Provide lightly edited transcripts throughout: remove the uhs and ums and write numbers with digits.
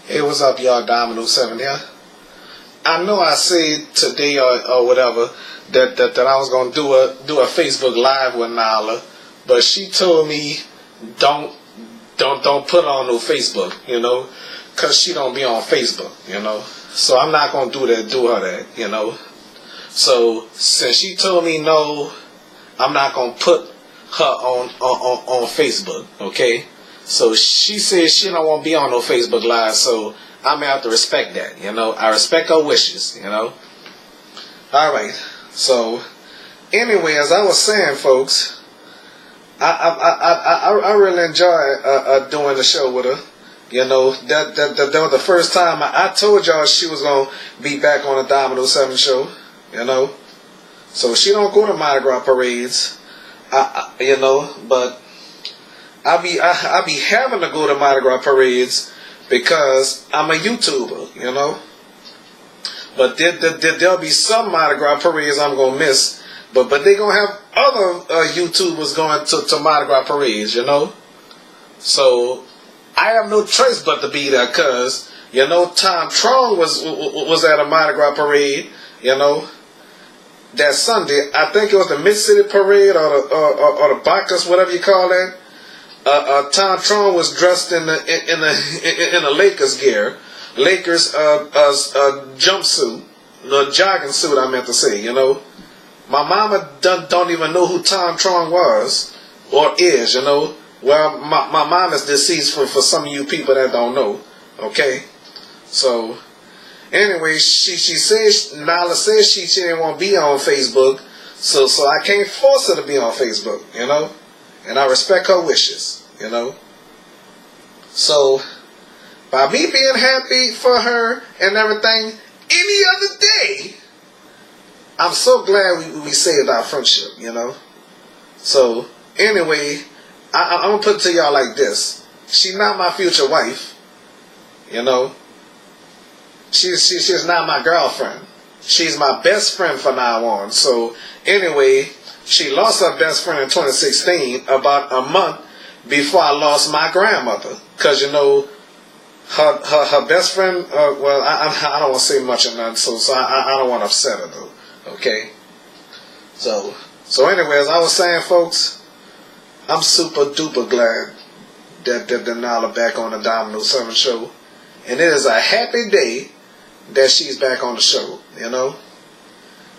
Hey, what's up, y'all? Dominoes 7 here. I know I said today or whatever that I was gonna do a Facebook Live with Nala, but she told me don't put on no Facebook, cause she don't be on Facebook, So I'm not gonna do her that. So since she told me no, I'm not gonna put her on Facebook, okay? So she says she don't want to be on no Facebook Live, so I'm gonna have to respect that, I respect her wishes, Alright, so anyway, as I was saying, folks, I really enjoy doing the show with her. That was the first time I told y'all she was gonna be back on the Domino 7 show, So she don't go to Mardi Gras parades, but I be having to go to Mardi Gras parades because I'm a YouTuber, But there'll be some Mardi Gras parades I'm gonna miss, but they gonna have other YouTubers going to Mardi Gras parades, So I have no choice but to be there, cause Tom Trong was at a Mardi Gras parade, that Sunday. I think it was the Mid-City Parade or the Bacchus, whatever you call that. Tom Tron was dressed in a Lakers gear, Lakers jumpsuit, the jogging suit. I meant to say, My mama don't even know who Tom Tron was or is, Well, my mom is deceased for some of you people that don't know. Okay, so anyway, Nala says she didn't want to be on Facebook, so I can't force her to be on Facebook, And I respect her wishes, So, by me being happy for her and everything, any other day, I'm so glad we saved our friendship, So, anyway, I'm going to put it to y'all like this. She's not my future wife, She's not my girlfriend. She's my best friend from now on. So, anyway, she lost her best friend in 2016, about a month before I lost my grandmother. Because, her best friend, well, I don't want to say much of that, so I don't want to upset her, though. Okay? So anyway, as I was saying, folks, I'm super duper glad that Nala back on the Domino 7 show. And it is a happy day that she's back on the show,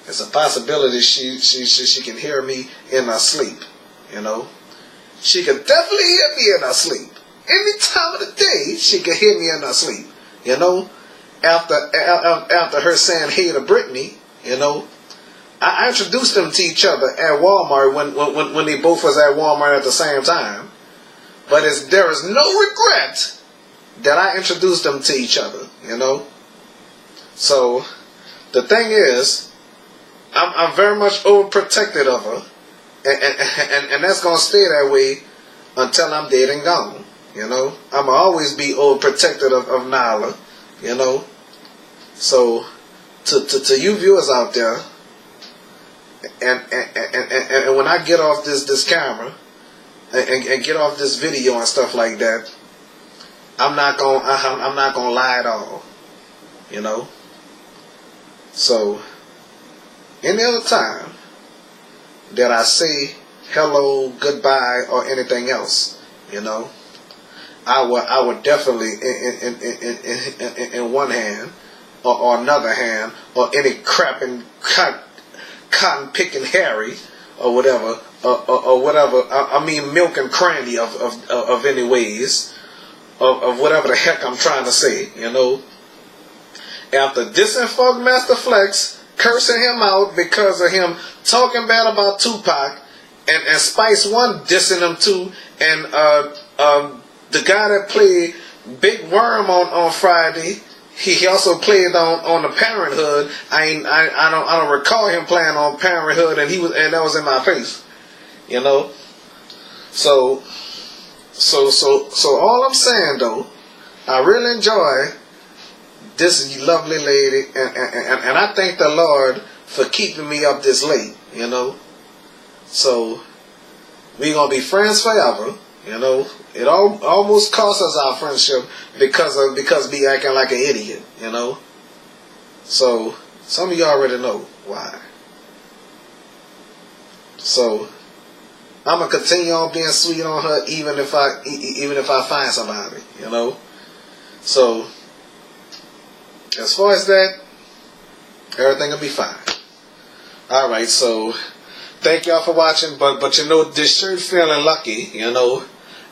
It's a possibility she can hear me in her sleep, She can definitely hear me in her sleep. Any time of the day, she can hear me in her sleep, After her saying hey to Brittany, I introduced them to each other at Walmart when they both was at Walmart at the same time. But there is no regret that I introduced them to each other, So, the thing is, I'm very much overprotected of her, and that's going to stay that way until I'm dead and gone, I'm going to always be overprotected of Nala, So, to you viewers out there, and when I get off this camera, and get off this video and stuff like that, I'm not gonna lie at all, So, any other time that I say hello, goodbye, or anything else, I would definitely in one hand or another hand, or any cotton picking Harry or whatever, or whatever. I mean milk and cranny of any ways. Of whatever the heck I'm trying to say, After dissing Funk Master Flex, cursing him out because of him talking bad about Tupac, and Spice One dissing him too, and the guy that played Big Worm on Friday, he also played on the Parenthood. I don't recall him playing on Parenthood, and that was in my face, So all I'm saying though, I really enjoy this lovely lady, and I thank the Lord for keeping me up this late, So we're gonna be friends forever, You know, it almost cost us our friendship because we acting like an idiot. You know, so some of you already know why. So I'm gonna continue on being sweet on her, even if I find somebody. You know, so as far as that, everything will be fine. All right, so thank y'all for watching. But you know, this shirt feeling lucky. You know,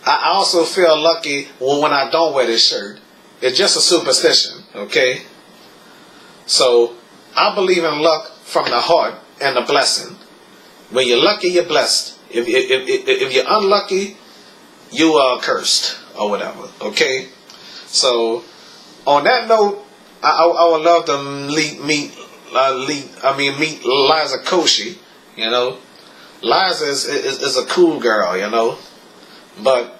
I also feel lucky when I don't wear this shirt. It's just a superstition, okay? So I believe in luck from the heart and the blessing. When you're lucky, you're blessed. If you're unlucky, you are cursed or whatever, okay? So on that note, I would love to meet Liza Koshy. You know, Liza is a cool girl, you know, but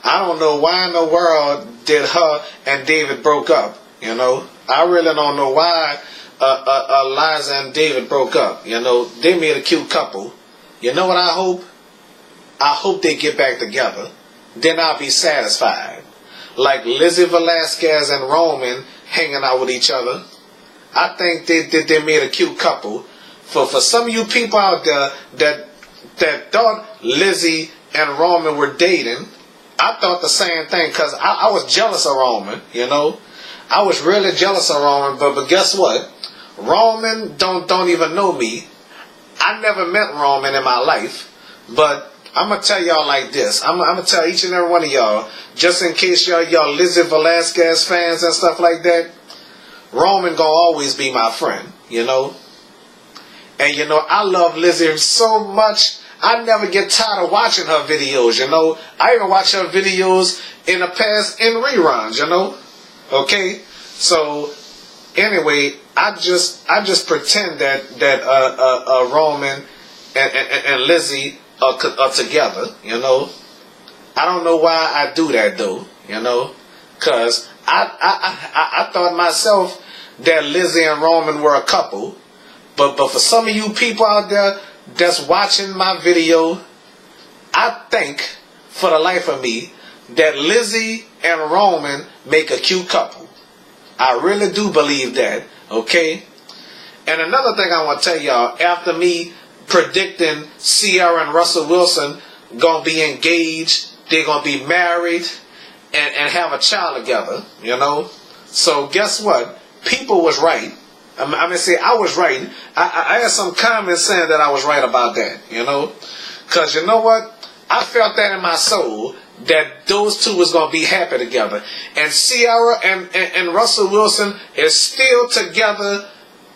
I don't know why in the world did her and David broke up. You know, I really don't know why Liza and David broke up. You know, they made a cute couple. You know what I hope? I hope they get back together. Then I'll be satisfied. Like Lizzie Velasquez and Roman hanging out with each other. I think they made a cute couple. For some of you people out there that thought Lizzie and Roman were dating, I thought the same thing, because I was jealous of Roman, you know. I was really jealous of Roman, but guess what? Roman don't even know me. I never met Roman in my life, but I'm going to tell y'all like this. I'm going to tell each and every one of y'all, just in case y'all Lizzie Velasquez fans and stuff like that, Roman gonna always be my friend, you know. And you know, I love Lizzie so much, I never get tired of watching her videos, you know. I even watch her videos in the past in reruns, you know. Okay? So anyway, I just pretend that Roman and Lizzie are together, you know. I don't know why I do that though, you know, cause I thought myself that Lizzie and Roman were a couple, but for some of you people out there that's watching my video, I think for the life of me that Lizzie and Roman make a cute couple. I really do believe that, okay? And another thing I want to tell y'all, after me predicting Ciara and Russell Wilson gonna be engaged, they're gonna be married and have a child together, you know. So guess what? People was right. I mean, say I was right. I had some comments saying that I was right about that, you know. Because you know what? I felt that in my soul that those two was going to be happy together. And Ciara and Russell Wilson is still together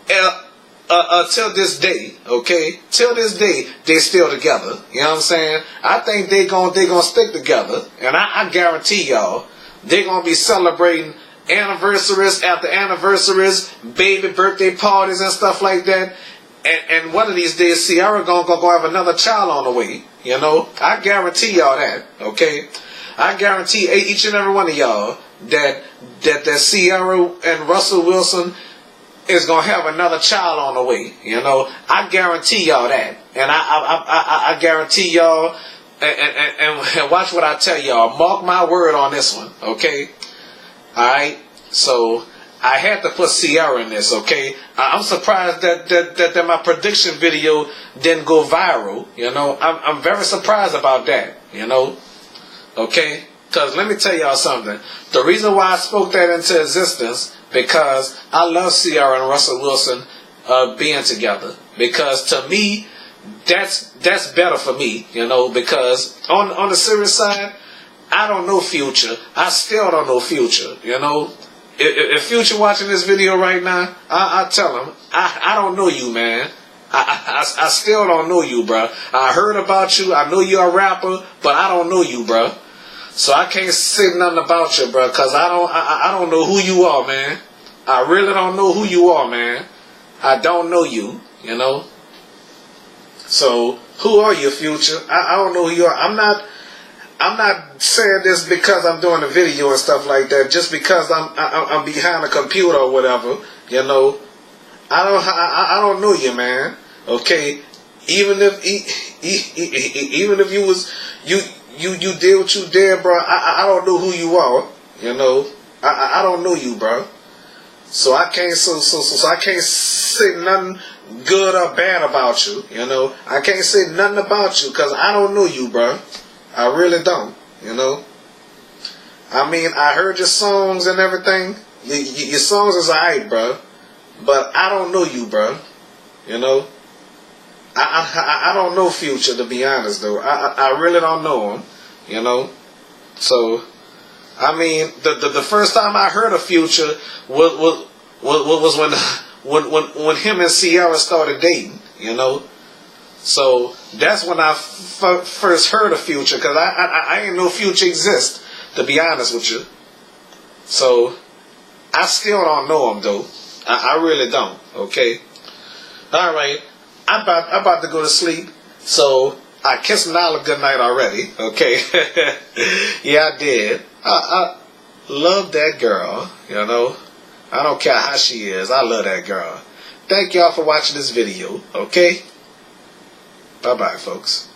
till this day, okay? Till this day, they still together. You know what I'm saying? I think they gonna stick together. And I guarantee y'all, they're going to be celebrating anniversaries after anniversaries, baby birthday parties and stuff like that. And one of these days, Ciara gonna have another child on the way. You know, I guarantee y'all that. Okay, I guarantee each and every one of y'all that Ciara and Russell Wilson is gonna have another child on the way. You know, I guarantee y'all that, and I guarantee y'all. And watch what I tell y'all. Mark my word on this one. Okay. Alright, so I had to put Ciara in this, okay? I'm surprised that my prediction video didn't go viral, you know? I'm very surprised about that, you know? Okay? Because let me tell y'all something. The reason why I spoke that into existence, because I love Ciara and Russell Wilson being together. Because to me, that's better for me, you know? Because on the serious side, I don't know Future. I still don't know Future, you know. If Future watching this video right now, I tell him, I don't know you, man. I still don't know you, bro. I heard about you. I know you're a rapper, but I don't know you, bro. So I can't say nothing about you, bro, because I don't know who you are, man. I really don't know who you are, man. I don't know you, you know. So who are you, Future? I don't know who you are. I'm not saying this because I'm doing a video and stuff like that. Just because I'm behind a computer or whatever, you know. I don't know you, man. Okay, even if you you did what you did, bro. I don't know who you are. You know, I don't know you, bro. So I can't so I can't say nothing good or bad about you. You know, I can't say nothing about you because I don't know you, bro. I really don't. You know. I mean, I heard your songs and everything. Your songs is alright, bro. But I don't know you, bro. You know. I don't know Future, to be honest, though. I really don't know him. You know. So. I mean, the first time I heard of Future was when him and Ciara started dating, you know. So that's when I first heard of Future, because I ain't know Future exists, to be honest with you. So I still don't know him though. I really don't. Okay. All right. I'm about to go to sleep. So I kissed Nala good night already. Okay. Yeah, I did. I love that girl, you know. I don't care how she is. I love that girl. Thank y'all for watching this video, okay? Bye-bye, folks.